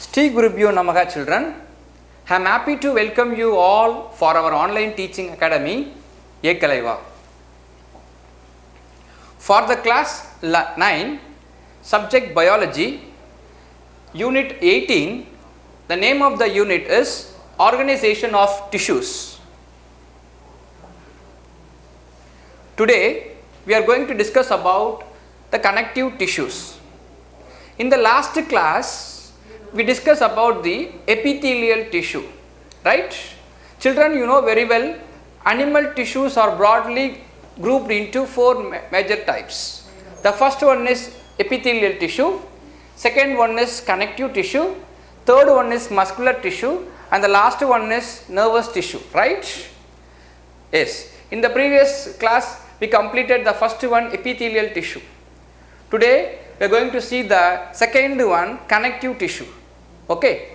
Shri Gurubhyo Namaha children. I am happy to welcome you all for our online teaching academy, Ekalaiva. For the class 9, subject biology, unit 18, the name of the unit is Organization of Tissues. Today, we are going to discuss about the connective tissues. In the last class, we discussed about the epithelial tissue, right? Children, you know very well, animal tissues are broadly grouped into four major types. The first one is epithelial tissue, second one is connective tissue, third one is muscular tissue, and the last one is nervous tissue, right? Yes, in the previous class we completed the first one, epithelial tissue. Today we are going to see the second one, connective tissue. Okay,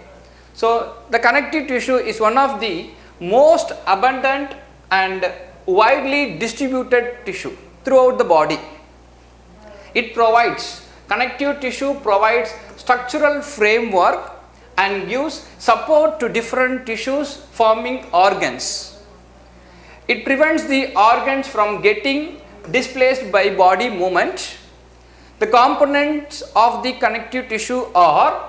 so the connective tissue is one of the most abundant and widely distributed tissue throughout the body. Connective tissue provides structural framework and gives support to different tissues forming organs. It prevents the organs from getting displaced by body movement. The components of the connective tissue are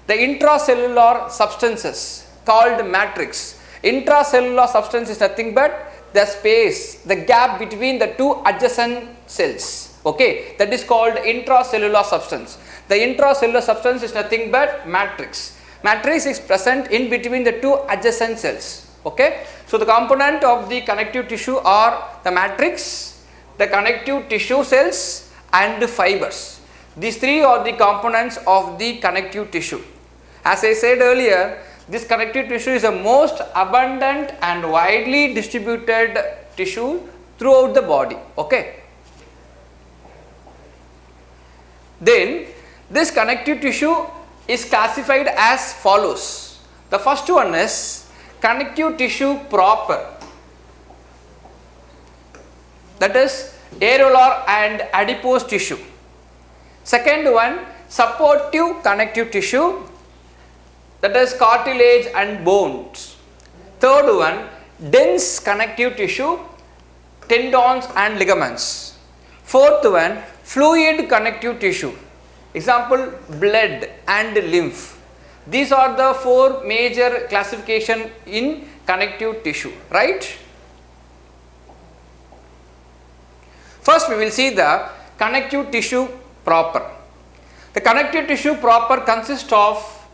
the intracellular substances called matrix. Intracellular substance is nothing but the space, the gap between the two adjacent cells. Okay, that is called intracellular substance. The intracellular substance is nothing but matrix. Matrix is present in between the two adjacent cells. Okay, so the component of the connective tissue are the matrix, the connective tissue cells, and the fibers. These three are the components of the connective tissue. As I said earlier, this connective tissue is the most abundant and widely distributed tissue throughout the body. Okay. Then this connective tissue is classified as follows. The first one is connective tissue proper, that is areolar and adipose tissue. Second one, supportive connective tissue, that is cartilage and bones. Third one, dense connective tissue, tendons and ligaments. Fourth one, fluid connective tissue, example blood and lymph. These are the four major classification in connective tissue, right? First we will see the connective tissue proper. The connective tissue proper consists of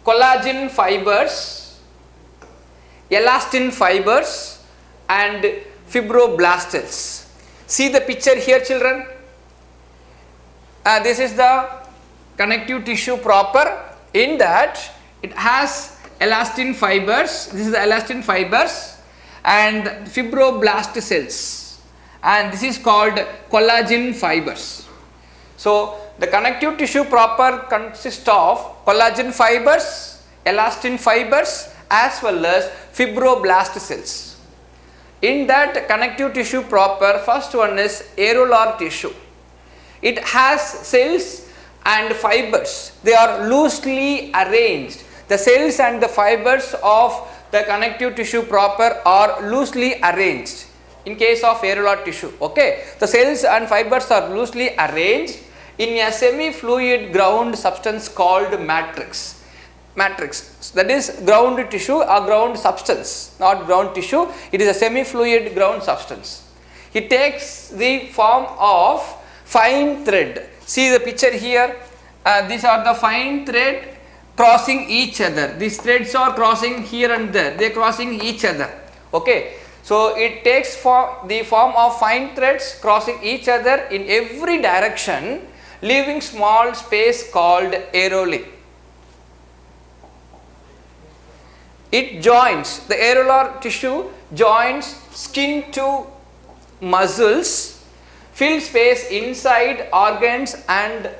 collagen fibers, elastin fibers, and fibroblasts. See the picture here, children. This is the connective tissue proper. In that it has elastin fibers. This is the elastin fibers and fibroblast cells, and this is called collagen fibers. So the connective tissue proper consists of collagen fibers, elastin fibers, as well as fibroblast cells. In that connective tissue proper, first one is areolar tissue. It has cells and fibers. They are loosely arranged. The cells and the fibers of the connective tissue proper are loosely arranged in case of areolar tissue. Okay, the cells and fibers are loosely arranged in a semi-fluid ground substance called matrix. Matrix, that is ground tissue or ground substance, not ground tissue. It is a semi-fluid ground substance. It takes the form of fine thread. See the picture here. These are the fine thread crossing each other. These threads are crossing here and there. They are crossing each other. Okay. So it takes the form of fine threads crossing each other in every direction, leaving small space called areolae. It joins, the areolar tissue joins skin to muscles, fill space inside organs and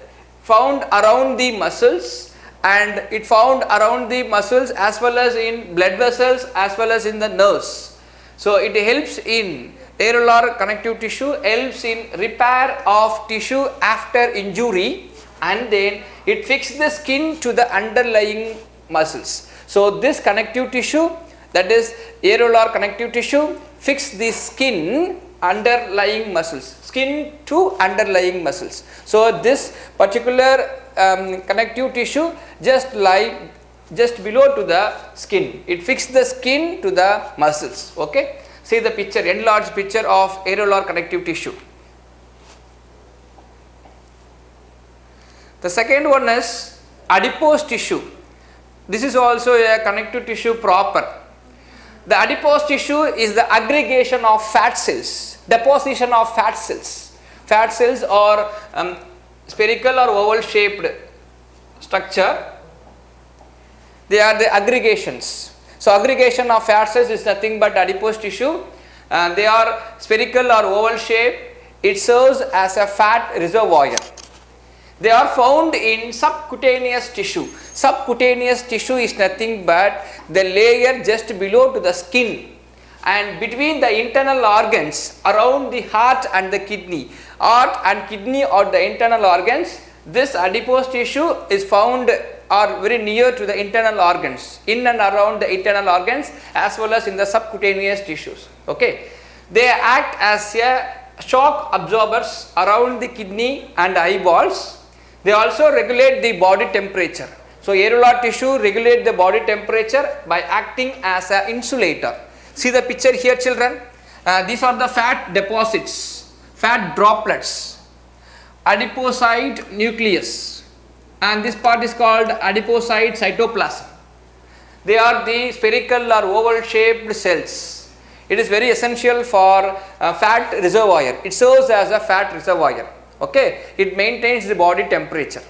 found around the muscles, and it found around the muscles as well as in blood vessels as well as in the nerves. So it helps in areolar connective tissue, helps in repair of tissue after injury. and then it fixes the skin to the underlying muscles. So this connective tissue, that is areolar connective tissue, fix the skin underlying muscles, skin to underlying muscles. So this particular connective tissue just below to the skin, it fixes the skin to the muscles. Okay, see the picture, enlarged picture of areolar connective tissue. The second one is adipose tissue. This is also a connective tissue proper. The adipose tissue is the aggregation of fat cells, deposition of fat cells. Fat cells are spherical or oval shaped structure. They are the aggregations. So aggregation of fat cells is nothing but adipose tissue. They are spherical or oval shape. It serves as a fat reservoir. They are found in subcutaneous tissue. Subcutaneous tissue is nothing but the layer just below to the skin and between the internal organs around the heart and the kidney. Heart and kidney are the internal organs. This adipose tissue is found or very near to the internal organs, in and around the internal organs as well as in the subcutaneous tissues. Okay, they act as a shock absorbers around the kidney and eyeballs. They also regulate the body temperature. So areolar tissue regulate the body temperature by acting as an insulator. See the picture here, children. These are the fat deposits, fat droplets, adipocyte nucleus, and this part is called adipocyte cytoplasm. They are the spherical or oval shaped cells. It is very essential for fat reservoir. It serves as a fat reservoir. Okay, it maintains the body temperature.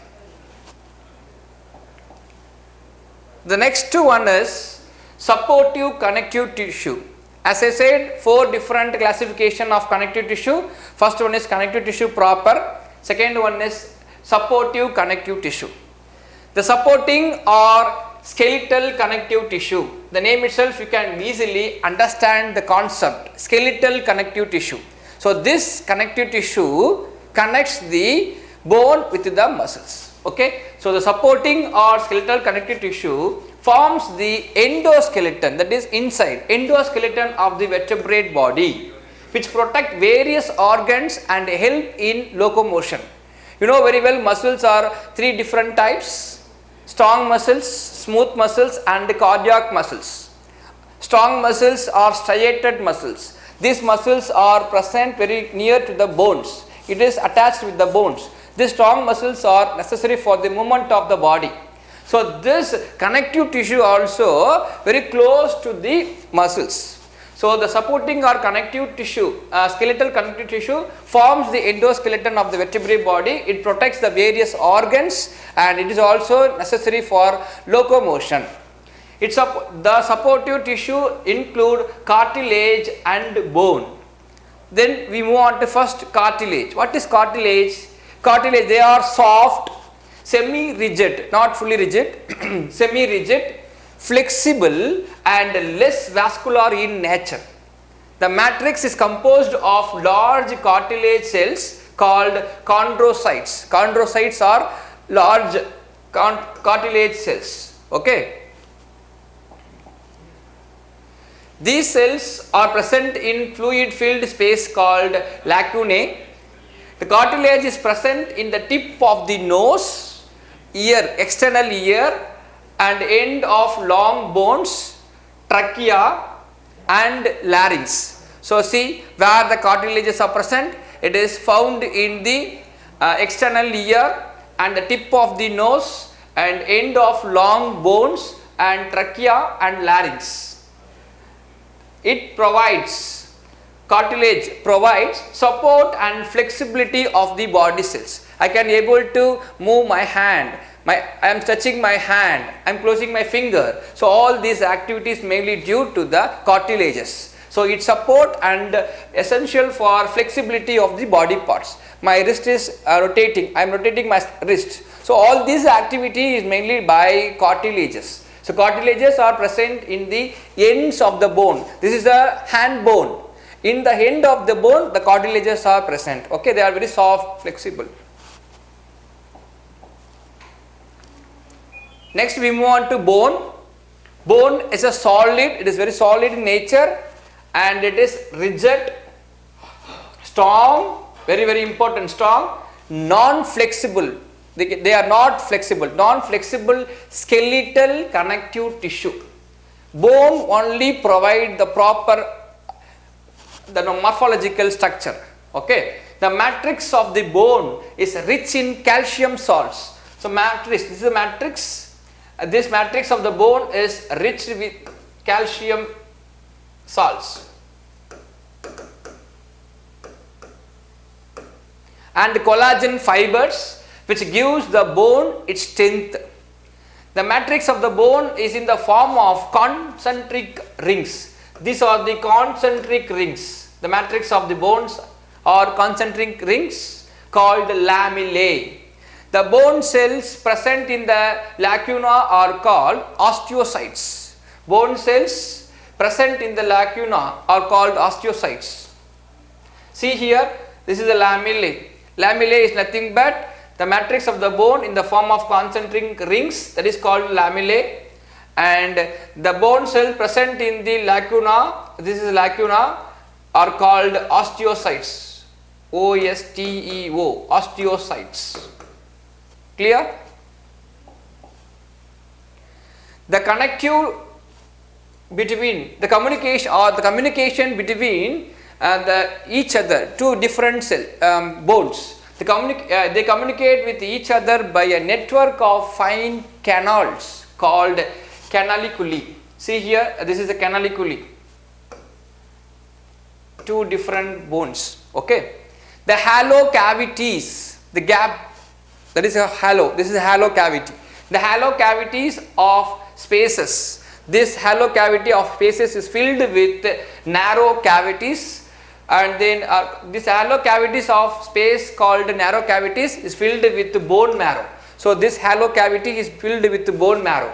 The next one is supportive connective tissue. As I said, 4 different classification of connective tissue. First one is connective tissue proper. Second one is supportive connective tissue. The supporting or skeletal connective tissue. The name itself you can easily understand the concept, skeletal connective tissue. So this connective tissue connects the bone with the muscles. Okay, so the supporting or skeletal connective tissue forms the endoskeleton, that is inside endoskeleton of the vertebrate body, which protect various organs and help in locomotion. You know very well, muscles are 3 different types: strong muscles, smooth muscles and cardiac muscles. Strong muscles are striated muscles. These muscles are present very near to the bones. It is attached with the bones. These strong muscles are necessary for the movement of the body. So this connective tissue also very close to the muscles. So the supporting or connective tissue, skeletal connective tissue forms the endoskeleton of the vertebrate body. It protects the various organs and it is also necessary for locomotion. The supportive tissue include cartilage and bone. Then we move on to first cartilage. What is cartilage? Cartilage, they are soft, semi-rigid, not fully rigid, semi-rigid, flexible and less vascular in nature. The matrix is composed of large cartilage cells called chondrocytes. Chondrocytes are large cartilage cells. Okay. These cells are present in fluid filled space called lacunae. The cartilage is present in the tip of the nose, ear, external ear and end of long bones, trachea and larynx. So see where the cartilages are present. It is found in the external ear and the tip of the nose and end of long bones and trachea and larynx. It provides, cartilage provides support and flexibility of the body cells. I can able to move my hand, I am touching my hand, I am closing my finger. So all these activities mainly due to the cartilages. So it support and essential for flexibility of the body parts. My wrist is rotating, I am rotating my wrist. So all these activity is mainly by cartilages. So cartilages are present in the ends of the bone. This is the hand bone. In the end of the bone, the cartilages are present. Okay, they are very soft, flexible. Next we move on to bone. Bone is a solid, it is very solid in nature and it is rigid, strong, very important, strong, non-flexible. They are not flexible, non-flexible skeletal connective tissue. Bone only provide the proper morphological structure. Okay, the matrix of the bone is rich in calcium salts. So matrix, this is a matrix. This matrix of the bone is rich with calcium salts. And collagen fibers which gives the bone its strength. The matrix of the bone is in the form of concentric rings. These are the concentric rings. The matrix of the bones are concentric rings called lamellae. The bone cells present in the lacuna are called osteocytes. Bone cells present in the lacuna are called osteocytes. See here, this is the lamellae. Lamellae is nothing but the matrix of the bone in the form of concentric rings, that is called lamellae, and the bone cell present in the lacuna, this is lacuna, are called osteocytes. O-S-T-E-O, osteocytes. Clear? The connective between the communication between each other, two different bones. They communicate with each other by a network of fine canals called canaliculi. See here, this is a canaliculi. Two different bones. Okay. The hollow cavities, the gap, that is a hollow. This is a hollow cavity. The hollow cavities of spaces. This hollow cavity of spaces is filled with narrow cavities, and then this hollow cavities of space called narrow cavities is filled with bone marrow. So this hollow cavity is filled with bone marrow.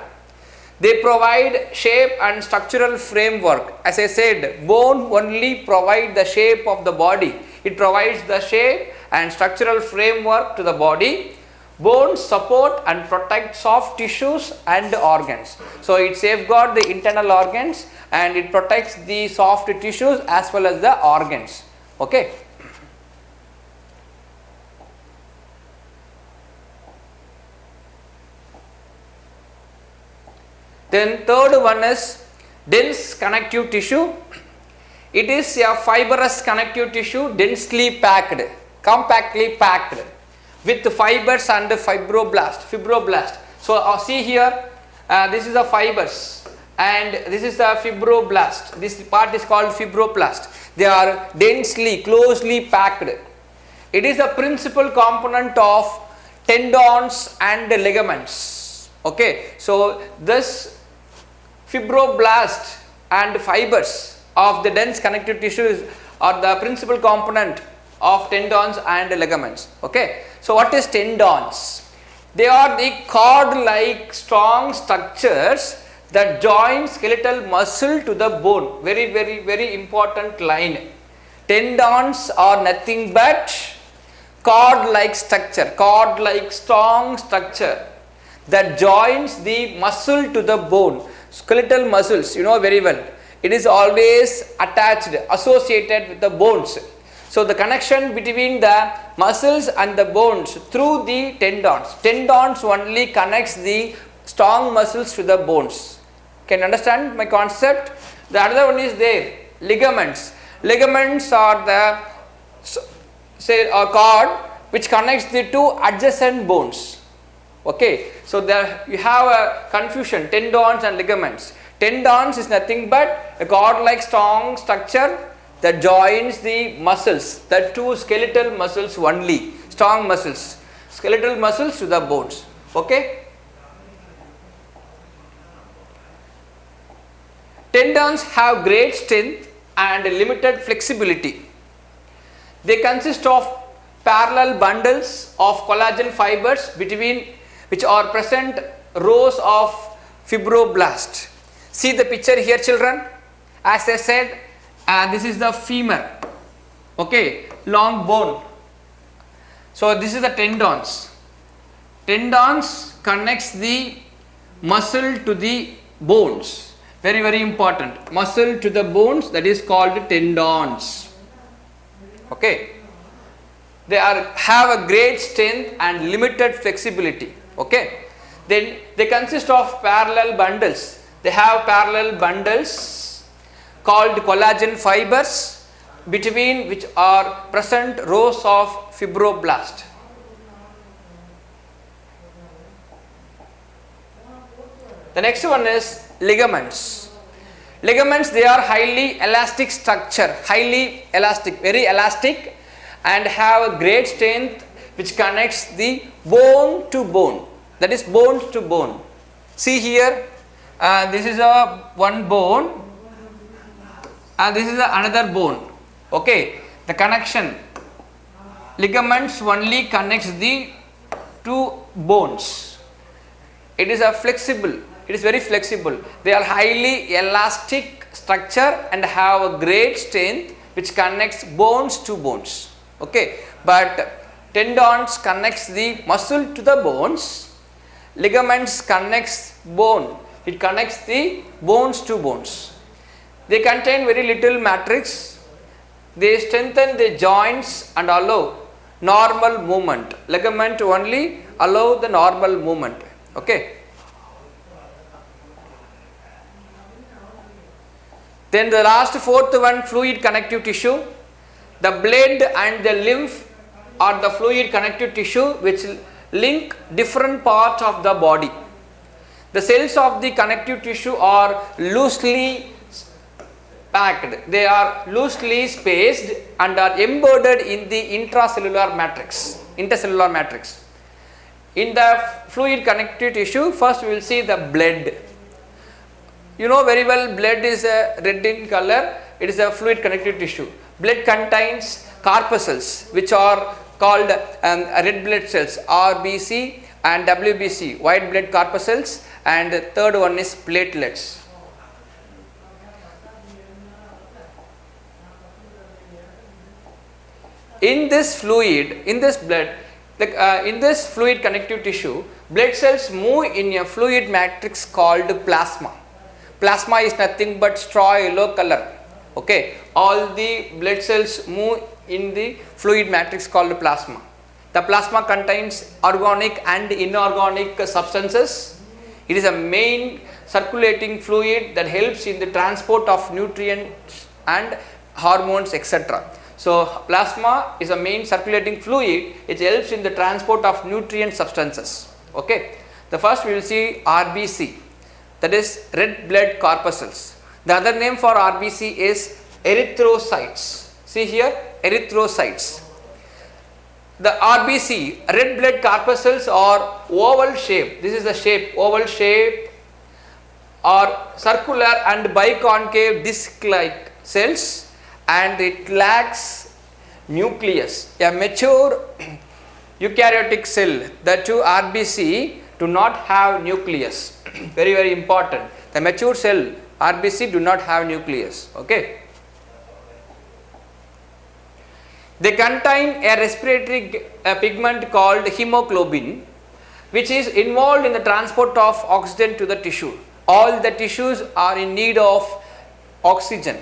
They provide shape and structural framework. As I said, bone only provide the shape of the body. It provides the shape and structural framework to the body. Bones support and protect soft tissues and organs. So it safeguards the internal organs and it protects the soft tissues as well as the organs. Okay. Then third one is dense connective tissue. It is a fibrous connective tissue, densely packed, compactly packed with fibers and fibroblast. So see here, this is the fibers and this is the fibroblast. This part is called fibroblast. They are densely, closely packed. It is the principal component of tendons and ligaments. Okay, so this fibroblast and fibers of the dense connective tissues are the principal component of tendons and ligaments. Okay, so what is tendons? They are the cord-like strong structures that join skeletal muscle to the bone. Very important line. Tendons are nothing but cord-like structure, cord-like strong structure that joins the muscle to the bone. Skeletal muscles, you know very well, it is always attached, associated with the bones. So the connection between the muscles and the bones through the tendons. Tendons only connects the strong muscles to the bones. Can you understand my concept? The other one is there, ligaments. Ligaments are the a cord which connects the two adjacent bones. Okay, so there you have a confusion, tendons and ligaments. Tendons is nothing but a cord-like strong structure that joins the muscles, the two skeletal muscles only, strong muscles, skeletal muscles to the bones. Okay. Tendons have great strength and limited flexibility. They consist of parallel bundles of collagen fibers between which are present rows of fibroblast. See the picture here, children. As I said, this is the femur. Okay, long bone. So this is the tendons. Tendons connects the muscle to the bones. Very, very important. Muscle to the bones, that is called tendons. Okay. They have a great strength and limited flexibility. Okay. Then they consist of parallel bundles. They have parallel bundles called collagen fibers, between which are present rows of fibroblasts. The next one is ligaments. Ligaments, they are highly elastic structure, highly elastic, very elastic, and have a great strength which connects the bone to bone, that is bone to bone. See here, this is a one bone and this is another bone. Okay, the connection, ligaments only connects the two bones. It is a flexible, it is very flexible. They are highly elastic structure and have a great strength which connects bones to bones. Okay, but tendons connects the muscle to the bones, ligaments connects bone, it connects the bones to bones. They contain very little matrix, they strengthen the joints and allow normal movement. Ligament only allow the normal movement. Okay. Then the last fourth one, fluid connective tissue. The blood and the lymph are the fluid connective tissue which link different parts of the body. The cells of the connective tissue are loosely packed. They are loosely spaced and are embedded in the intercellular matrix. In the fluid connective tissue, first we will see the blood. You know very well, blood is a red in color. It is a fluid connective tissue. Blood contains corpuscles which are called red blood cells, RBC and WBC, white blood corpuscles, and the third one is platelets. In this fluid, in this blood, in this fluid connective tissue, blood cells move in a fluid matrix called plasma. Plasma is nothing but straw yellow color. Okay, all the blood cells move in the fluid matrix called plasma. The plasma contains organic and inorganic substances. It is a main circulating fluid that helps in the transport of nutrients and hormones, etc. So plasma is a main circulating fluid. It helps in the transport of nutrient substances. Okay. The first we will see RBC, that is red blood corpuscles. The other name for RBC is erythrocytes. See here, erythrocytes. The RBC, red blood corpuscles, are oval shape. This is the shape, oval shape, or circular and biconcave disc-like cells, and it lacks nucleus. A mature eukaryotic cell, the two RBC, do not have nucleus. Very, very important. The mature cell RBC do not have nucleus. Okay. They contain a respiratory pigment called hemoglobin, which is involved in the transport of oxygen to the tissue. All the tissues are in need of oxygen.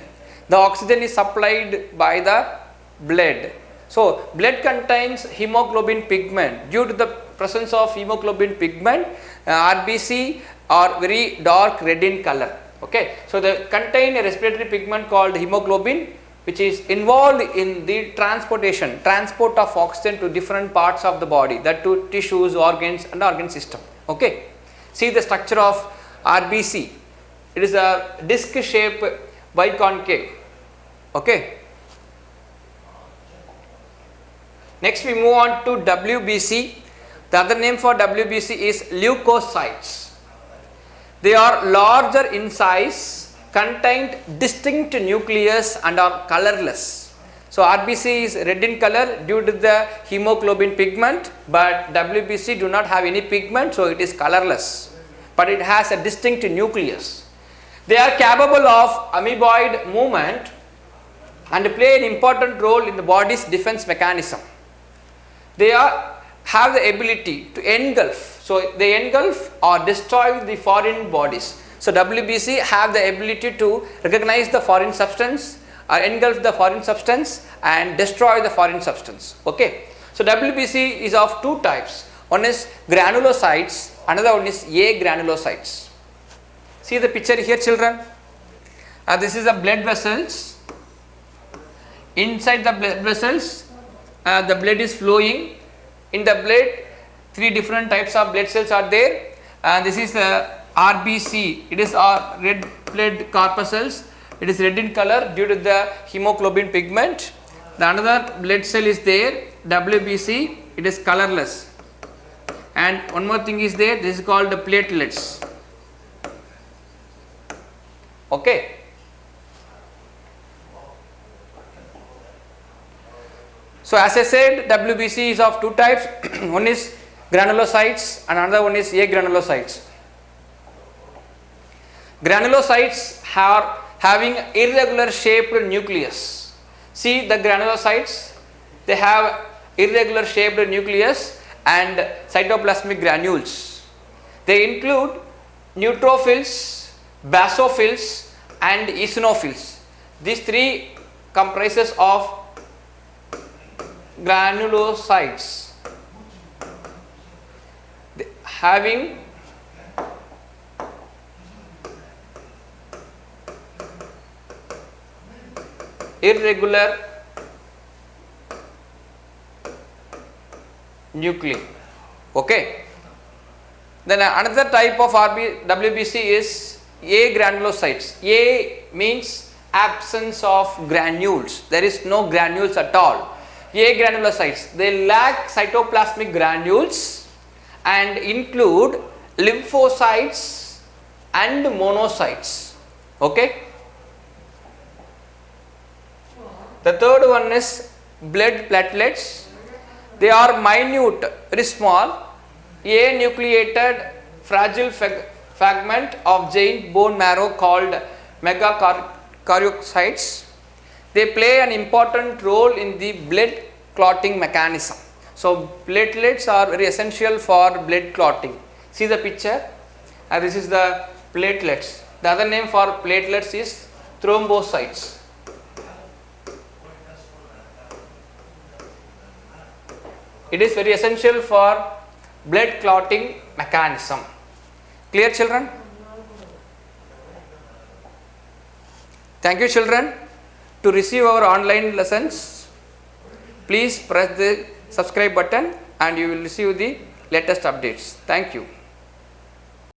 The oxygen is supplied by the blood. So blood contains hemoglobin pigment. Due to the presence of hemoglobin pigment, RBC are very dark red in color. Okay, so they contain a respiratory pigment called hemoglobin, which is involved in the transport of oxygen to different parts of the body, that to tissues, organs and organ system. Okay, see the structure of RBC. It is a disc shape biconcave. Okay. Next we move on to WBC. The other name for WBC is leucocytes. They are larger in size, contain distinct nucleus and are colorless. So RBC is red in color due to the hemoglobin pigment, but WBC do not have any pigment, so it is colorless, but it has a distinct nucleus. They are capable of amoeboid movement and play an important role in the body's defense mechanism. They are have the ability to engulf. So, they engulf or destroy the foreign bodies. So, WBC have the ability to recognize the foreign substance, engulf the foreign substance and destroy the foreign substance. Okay. So, WBC is of two types. One is granulocytes, another one is agranulocytes. See the picture here, children. This is the blood vessels. Inside the blood vessels, the blood is flowing. In the blood, three different types of blood cells are there. This is the RBC. It is red blood corpuscles. It is red in color due to the hemoglobin pigment. The another blood cell is there, WBC. It is colorless. And one more thing is there. This is called the platelets. Okay. So, as I said, WBC is of two types. One is granulocytes and another one is agranulocytes. Granulocytes are having irregular shaped nucleus. See the granulocytes, they have irregular shaped nucleus and cytoplasmic granules. They include neutrophils, basophils and eosinophils. These three comprises of granulocytes having irregular nuclei. Okay. Then another type of WBC is agranulocytes. A means absence of granules. There is no granules at all. Agranulocytes, they lack cytoplasmic granules and include lymphocytes and monocytes. Okay. The third one is blood platelets. They are minute, very small, anucleated fragile fragment of giant bone marrow called megakaryocytes. They play an important role in the blood clotting mechanism. So, platelets are very essential for blood clotting. See the picture, this is the platelets. The other name for platelets is thrombocytes. It is very essential for blood clotting mechanism. Clear, children? Thank you, children. To receive our online lessons, please press the subscribe button and you will receive the latest updates. Thank you.